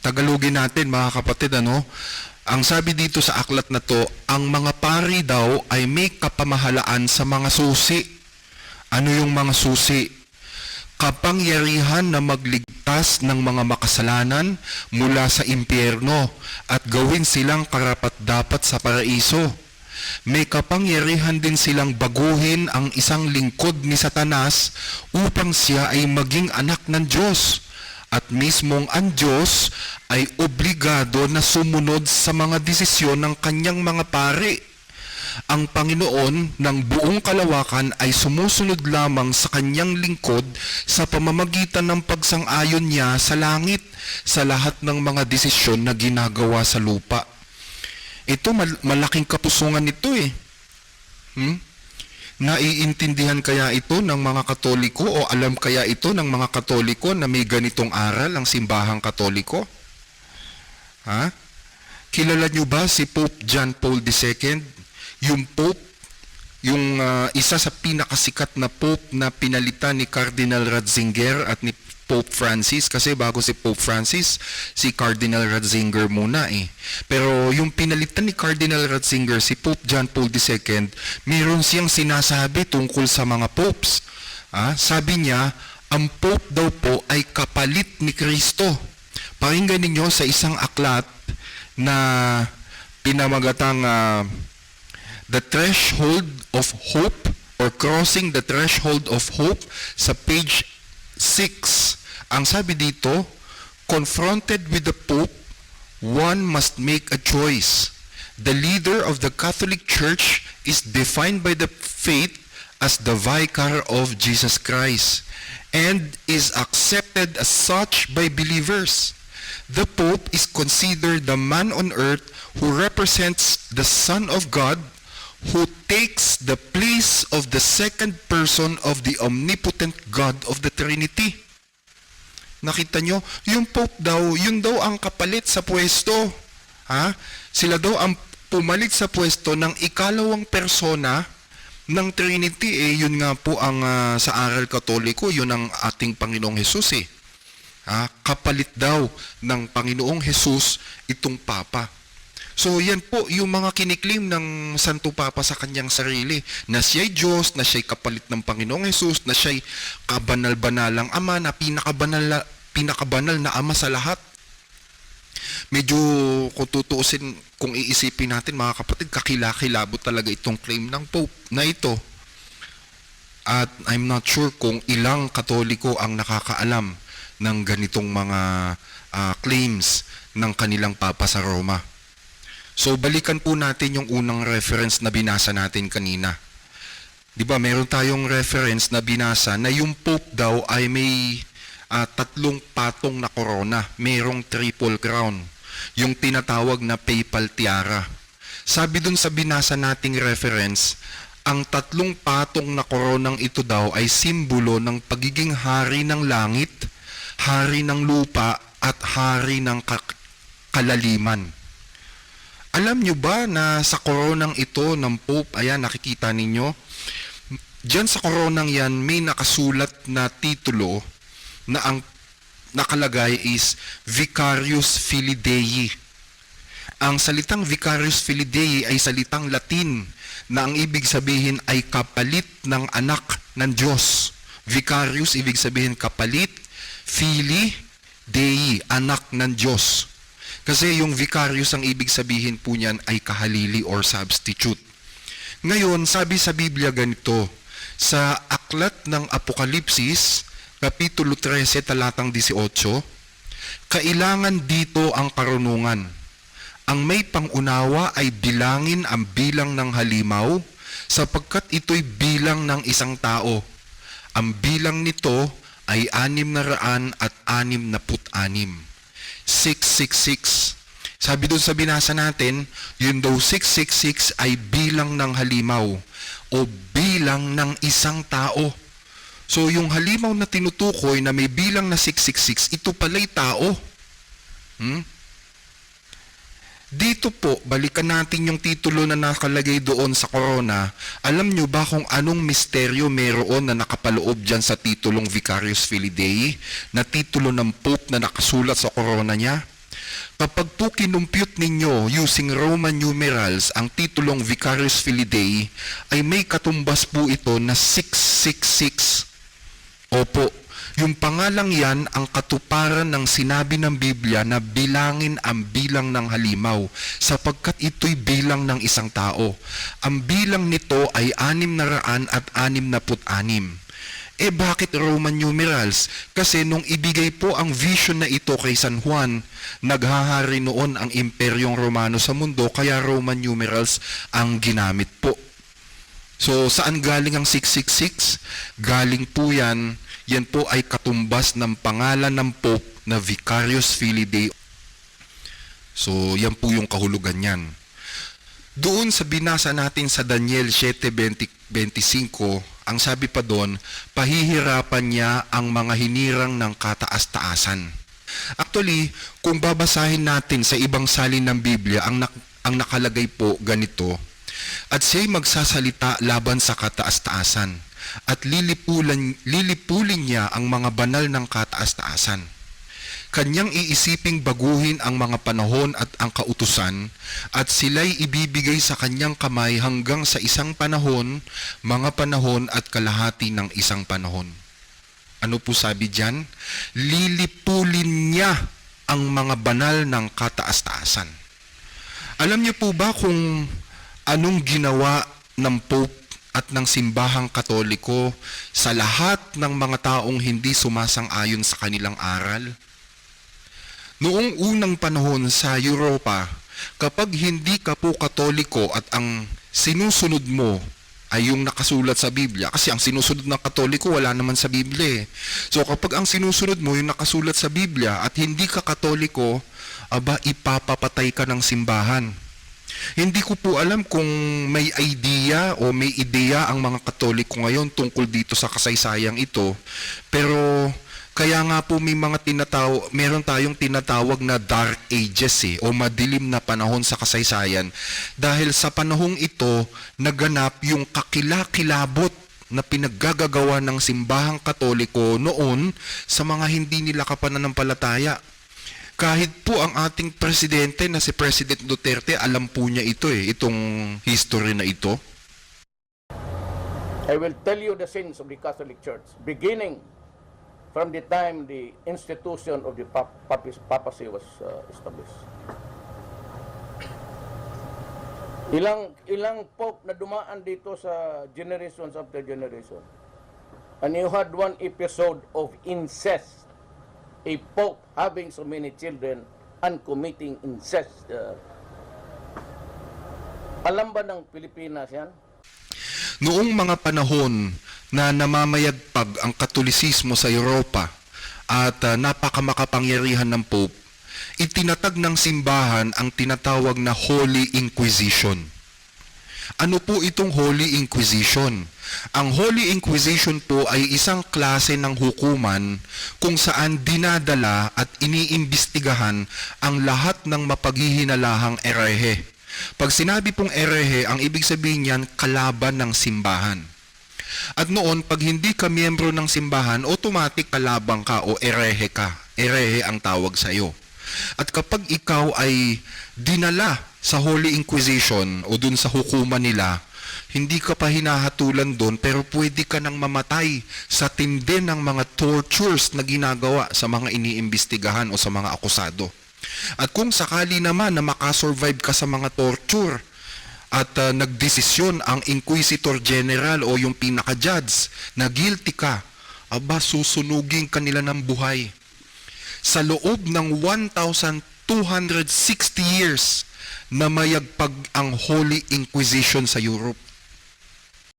Tagalogin natin mga kapatid, ano? Ang sabi dito sa aklat na to, ang mga pari daw ay may kapamahalaan sa mga susi. Ano yung mga susi? Kapangyarihan na magligtas ng mga makasalanan mula sa impyerno at gawin silang karapat-dapat sa paraiso. May kapangyarihan din silang baguhin ang isang lingkod ni Satanas upang siya ay maging anak ng Diyos. At mismong ang Diyos ay obligado na sumunod sa mga desisyon ng kanyang mga pari. Ang Panginoon ng buong kalawakan ay sumusunod lamang sa kanyang lingkod sa pamamagitan ng pagsang-ayon niya sa langit sa lahat ng mga desisyon na ginagawa sa lupa. Ito, malaking kapusungan nito eh. Naiintindihan kaya ito ng mga Katoliko o alam kaya ito ng mga Katoliko na may ganitong aral ang simbahang Katoliko? Kilala nyo ba si Pope John Paul II? Yung Pope, yung isa sa pinakasikat na Pope na pinalitan ni Cardinal Ratzinger at ni Pope Francis, kasi bago si Pope Francis, si Cardinal Ratzinger muna eh. Pero yung pinalitan ni Cardinal Ratzinger, si Pope John Paul II, mayroon siyang sinasabi tungkol sa mga popes. Sabi niya, ang Pope daw po ay kapalit ni Kristo. Pakinggan ninyo sa isang aklat na pinamagatang The Threshold of Hope or Crossing the Threshold of Hope sa page 6. Ang sabi dito, confronted with the Pope, one must make a choice. The leader of the Catholic Church is defined by the faith as the vicar of Jesus Christ and is accepted as such by believers. The Pope is considered the man on earth who represents the Son of God, who takes the place of the second person of the omnipotent God of the Trinity. Nakita nyo? Yung Pope daw, yun daw ang kapalit sa pwesto. Sila daw ang pumalit sa pwesto ng ikalawang persona ng Trinity. Yun nga po ang sa aral Katoliko, yun ang ating Panginoong Hesus kapalit daw ng Panginoong Hesus itong Papa. So yan po yung mga kiniklaim ng Santo Papa sa kanyang sarili, na siya'y Diyos, na siya'y kapalit ng Panginoong Hesus, na siya'y kabanal-banalang Ama, na pinakabanal na Ama sa lahat. Medyo kung tutuusin, kung iisipin natin mga kapatid, kakilakilabot talaga itong claim ng Pope na ito. At I'm not sure kung ilang Katoliko ang nakakaalam ng ganitong mga claims ng kanilang Papa sa Roma. So balikan po natin yung unang reference na binasa natin kanina. Di ba, meron tayong reference na binasa na yung Pope daw ay may 3 patong na korona, mayroong triple crown, yung tinatawag na papal tiara. Sabi dun sa binasa nating reference, ang 3 patong na koronang ito daw ay simbolo ng pagiging hari ng langit, hari ng lupa, at hari ng kalaliman. Alam nyo ba na sa koronang ito ng Pope, ayan nakikita ninyo, dyan sa koronang yan may nakasulat na titulo na ang nakalagay is Vicarius Filii Dei. Ang salitang Vicarius Filii Dei ay salitang Latin na ang ibig sabihin ay kapalit ng anak ng Diyos. Vicarius ibig sabihin kapalit, Filii Dei, anak ng Diyos. Kasi yung vicarious ang ibig sabihin po niyan ay kahalili or substitute. Ngayon, sabi sa Biblia ganito, sa aklat ng Apokalipsis, Kapitulo 13, talatang 18, kailangan dito ang karunungan. Ang may pangunawa ay bilangin ang bilang ng halimaw, sapagkat ito'y bilang ng isang tao. Ang bilang nito ay 666. 666. Sabi doon sa binasa natin, yun daw 666 ay bilang ng halimaw o bilang ng isang tao. So yung halimaw na tinutukoy na may bilang na 666, ito pala'y tao. Dito po, balikan natin yung titulo na nakalagay doon sa corona. Alam nyo ba kung anong misteryo meron na nakapaloob dyan sa titulong Vicarius Filii Dei, na titulo ng Pope na nakasulat sa corona niya? Kapag po kinumpute ninyo using Roman numerals ang titulong Vicarius Filii Dei, ay may katumbas po ito na 666. Opo, yung pangalang yan ang katuparan ng sinabi ng Biblia na bilangin ang bilang ng halimaw, sapagkat ito'y bilang ng isang tao. Ang bilang nito ay 666. Bakit Roman numerals? Kasi nung ibigay po ang vision na ito kay San Juan, naghahari noon ang Imperyong Romano sa mundo, kaya Roman numerals ang ginamit po. So, saan galing ang 666? Galing po yan po ay katumbas ng pangalan ng Pope na Vicarius Filii Dei. So, yan po yung kahulugan yan. Doon sa binasa natin sa Daniel 7:25, ang sabi pa doon, pahihirapan niya ang mga hinirang ng kataas-taasan. Actually, kung babasahin natin sa ibang salin ng Biblia, ang nakalagay po ganito, at siya'y magsasalita laban sa kataas-taasan, at lilipulin niya ang mga banal ng kataas-taasan. Kanyang iisiping baguhin ang mga panahon at ang kautusan, at sila'y ibibigay sa kanyang kamay hanggang sa isang panahon, mga panahon at kalahati ng isang panahon. Ano po sabi diyan? Lilipulin niya ang mga banal ng kataas-taasan. Alam niyo po ba kung anong ginawa ng Pope at ng simbahang Katoliko sa lahat ng mga taong hindi sumasang-ayon sa kanilang aral? Noong unang panahon sa Europa, kapag hindi ka po Katoliko at ang sinusunod mo ay yung nakasulat sa Biblia, kasi ang sinusunod ng Katoliko wala naman sa Biblia. So kapag ang sinusunod mo yung nakasulat sa Biblia at hindi ka Katoliko, ipapapatay ka ng simbahan. Hindi ko po alam kung may idea o may ideya ang mga Katoliko ngayon tungkol dito sa kasaysayang ito, pero kaya nga po meron tayong tinatawag na Dark Ages o madilim na panahon sa kasaysayan, dahil sa panahong ito naganap yung kakilakilabot na pinaggagawa ng simbahang Katoliko noon sa mga hindi nila kapananampalataya. Kahit po ang ating presidente na si President Duterte, alam po niya ito itong history na ito. I will tell you the sins of the Catholic Church, beginning from the time the institution of the papacy was established. Ilang pope na dumaan dito sa generations after generation. And you had one episode of incest. A pope having so many children and committing incest. Alam ba ng Pilipinas yan? Noong mga panahon na namamayagpag ang Katolisismo sa Europa at napakamakapangyarihan ng Pope, itinatag ng simbahan ang tinatawag na Holy Inquisition. Ano po itong Holy Inquisition? Ang Holy Inquisition po ay isang klase ng hukuman kung saan dinadala at iniimbestigahan ang lahat ng mapaghihinalahang erehe. Pag sinabi pong erehe, ang ibig sabihin niyan, kalaban ng simbahan. At noon, pag hindi ka miyembro ng simbahan, automatic kalabang ka o erehe ka. Erehe ang tawag sa iyo. At kapag ikaw ay dinala sa Holy Inquisition o dun sa hukuman nila, hindi ka pa hinahatulan doon, pero pwede ka nang mamatay sa tindi ng mga tortures na ginagawa sa mga iniimbestigahan o sa mga akusado. At kung sakali naman na makasurvive ka sa mga torture at nagdesisyon ang Inquisitor General o yung pinaka-judge na guilty ka, susunugin ka nila ng buhay. Sa loob ng 1,260 years na mayagpag ang Holy Inquisition sa Europe.